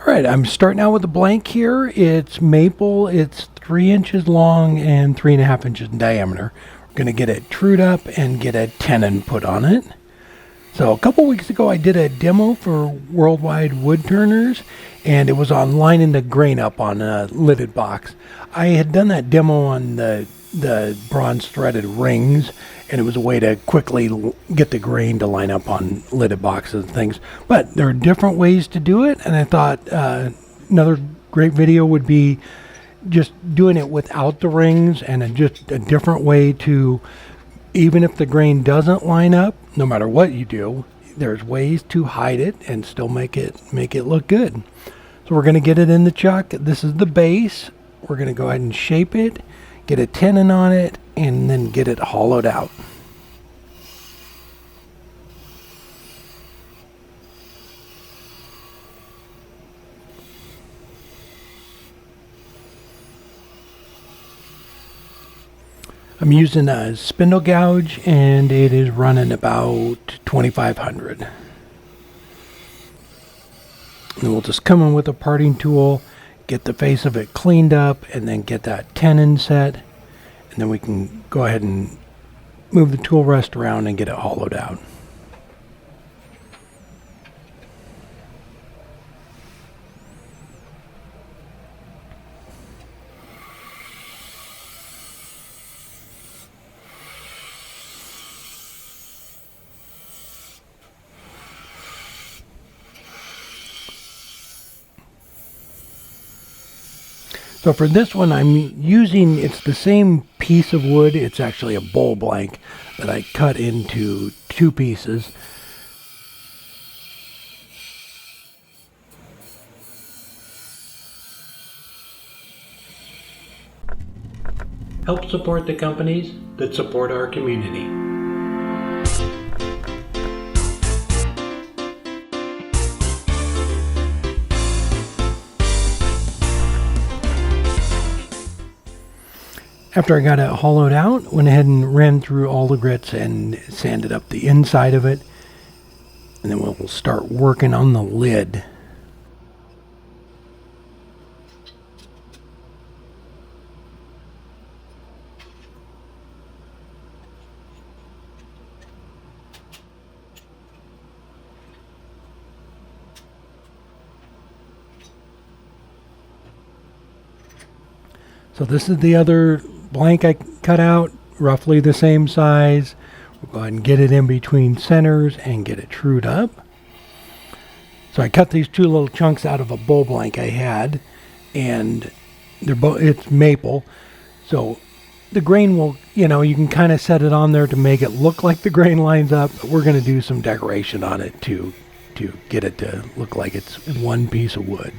All right, I'm starting out with a blank here. It's maple. It's 3 inches long and 3.5 inches in diameter. We're going to get it trued up and get a tenon put on it. So a couple weeks ago, I did a demo for Worldwide Wood Turners, and it was on lining the grain up on a lidded box. I had done that demo on the bronze threaded rings, and it was a way to quickly get the grain to line up on lidded boxes and things. But there are different ways to do it, and I thought another great video would be just doing it without the rings, and just a different way to, even if the grain doesn't line up, no matter what you do, there's ways to hide it and still make it look good. So we're going to get it in the chuck. This is the base. We're going to go ahead and shape it, get a tenon on it, and then get it hollowed out. I'm using a Spindle Gouge, and it is running about 2,500. And we'll just come in with a parting tool, get the face of it cleaned up, and then get that tenon set. And then we can go ahead and move the tool rest around and get it hollowed out. So for this one, I'm using, it's the same piece of wood. It's actually a bowl blank that I cut into 2 pieces. Help support the companies that support our community. After I got it hollowed out, went ahead and ran through all the grits and sanded up the inside of it. And then we'll start working on the lid. So this is the other blank I cut out, roughly the same size. We'll go ahead and get it in between centers and get it trued up. So I cut these 2 little chunks out of a bowl blank I had, and they're it's maple. So the grain will, you can kind of set it on there to make it look like the grain lines up, but we're going to do some decoration on it to get it to look like it's one piece of wood.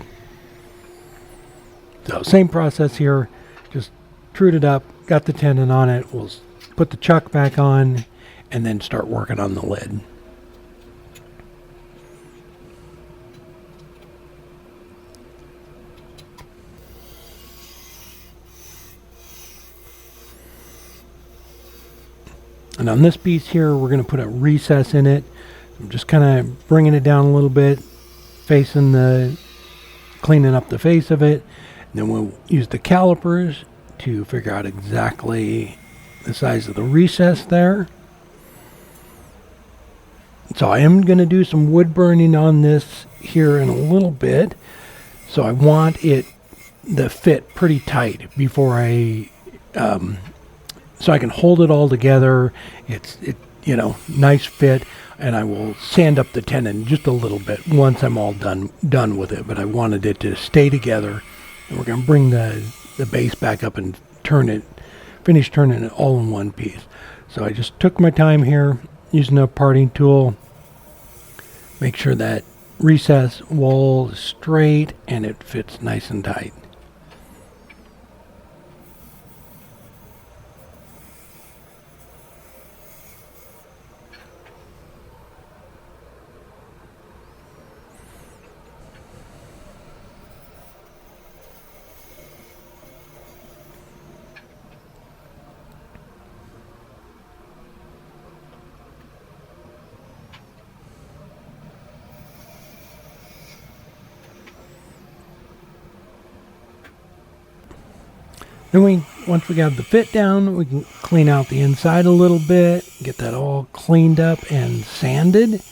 So same process here, just trued it up, got the tenon on it. We'll put the chuck back on and then start working on the lid. And on this piece here, we're going to put a recess in it. I'm just kind of bringing it down a little bit, cleaning up the face of it. And then we'll use the calipers to figure out exactly the size of the recess there. So I am going to do some wood burning on this here in a little bit. So I want the fit pretty tight before so I can hold it all together. It's nice fit, and I will sand up the tenon just a little bit once I'm all done with it. But I wanted it to stay together. And we're going to bring the base back up and finish turning it all in one piece. So I just took my time here using a parting tool. Make sure that recess wall is straight and it fits nice and tight. Then once we got the fit down, we can clean out the inside a little bit, get that all cleaned up and sanded.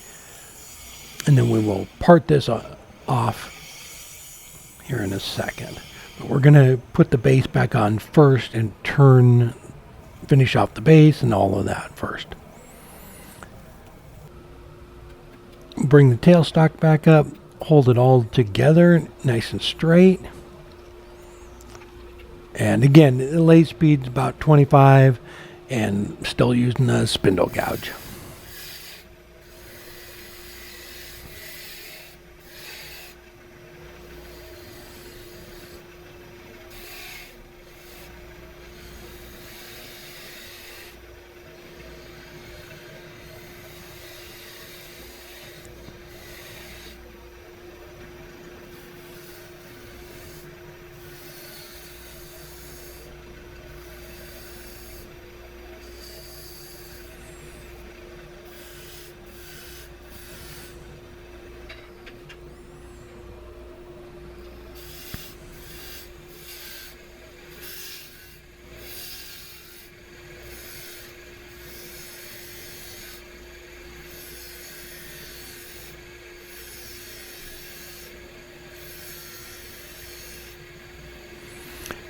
And then we will part this off here in a second. But we're going to put the base back on first and finish off the base and all of that first. Bring the tailstock back up, hold it all together nice and straight. And again, the lathe speed's about 25 and still using the spindle gouge.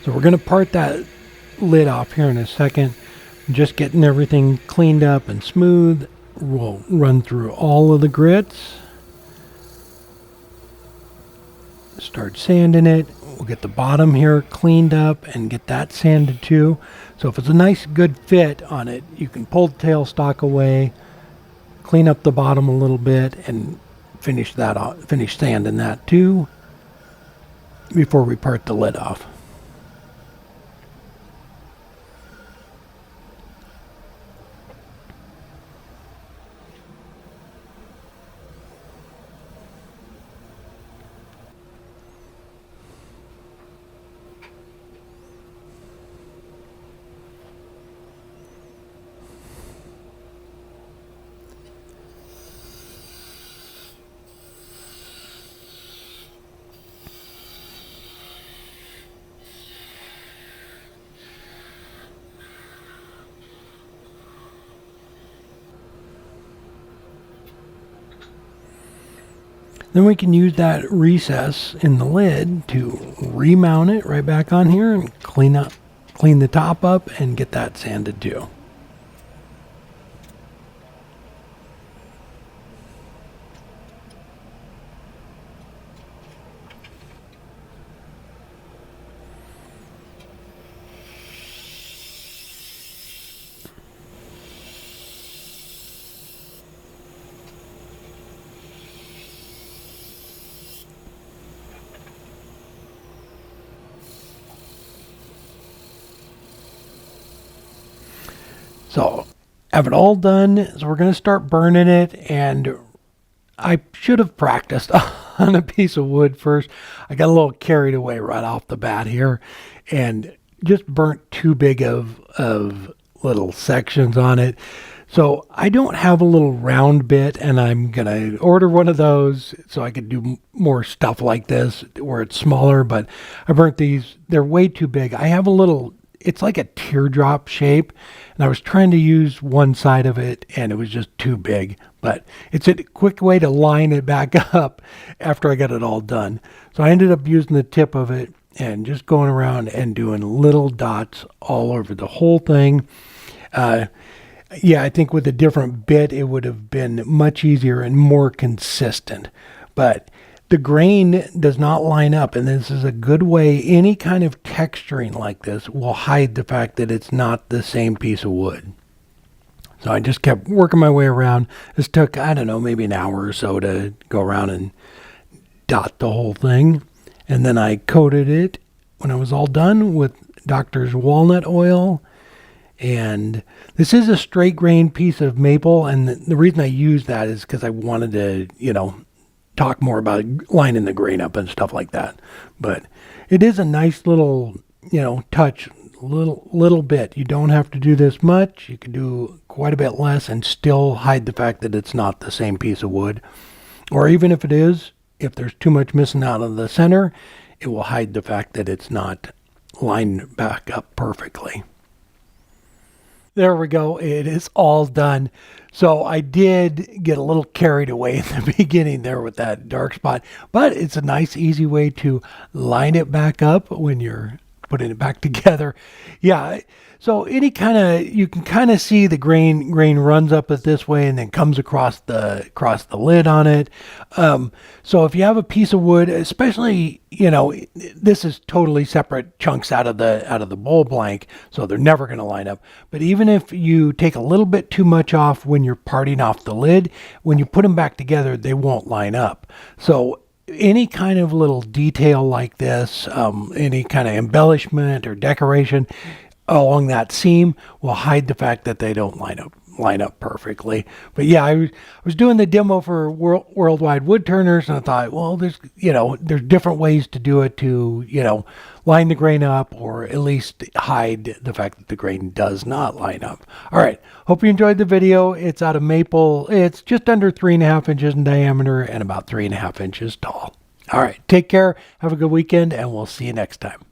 So we're going to part that lid off here in a second. Just getting everything cleaned up and smooth. We'll run through all of the grits. Start sanding it. We'll get the bottom here cleaned up and get that sanded too. So if it's a nice good fit on it, you can pull the tailstock away, clean up the bottom a little bit, and finish sanding that too before we part the lid off. Then we can use that recess in the lid to remount it right back on here and clean the top up and get that sanded too. So have it all done. So we're going to start burning it, and I should have practiced on a piece of wood first. I got a little carried away right off the bat here and just burnt too big of little sections on it. So I don't have a little round bit, and I'm going to order one of those so I could do more stuff like this where it's smaller, but I burnt these. They're way too big. I have a little, it's like a teardrop shape, and I was trying to use one side of it and it was just too big, but it's a quick way to line it back up after I got it all done. So I ended up using the tip of it and just going around and doing little dots all over the whole thing. Yeah, I think with a different bit it would have been much easier and more consistent, but the grain does not line up, and this is a good way. Any kind of texturing like this will hide the fact that it's not the same piece of wood. So I just kept working my way around. This took, I don't know, maybe an hour or so to go around and dot the whole thing. And then I coated it when I was all done with Doctor's walnut oil. And this is a straight grain piece of maple, and the reason I used that is because I wanted to, talk more about lining the grain up and stuff like that. But it is a nice little, touch, little bit. You don't have to do this much. You can do quite a bit less and still hide the fact that it's not the same piece of wood. Or even if it is, if there's too much missing out of the center, it will hide the fact that it's not line back up perfectly. There we go. It is all done. So I did get a little carried away in the beginning there with that dark spot, but it's a nice, easy way to line it back up when you're putting it back together. Yeah. So any kind of, you can kind of see the grain runs up it this way and then comes across the lid on it. So if you have a piece of wood, especially, you know, this is totally separate chunks out of the bowl blank, so they're never going to line up. But even if you take a little bit too much off when you're parting off the lid, when you put them back together, they won't line up. So any kind of little detail like this, any kind of embellishment or decoration along that seam will hide the fact that they don't line up perfectly. But yeah, I was doing the demo for Worldwide Wood Turners, and I thought, well, there's different ways to do it to, line the grain up, or at least hide the fact that the grain does not line up. All right, hope you enjoyed the video. It's out of maple. It's just under 3.5 inches in diameter and about 3.5 inches tall. All right, take care, have a good weekend, and we'll see you next time.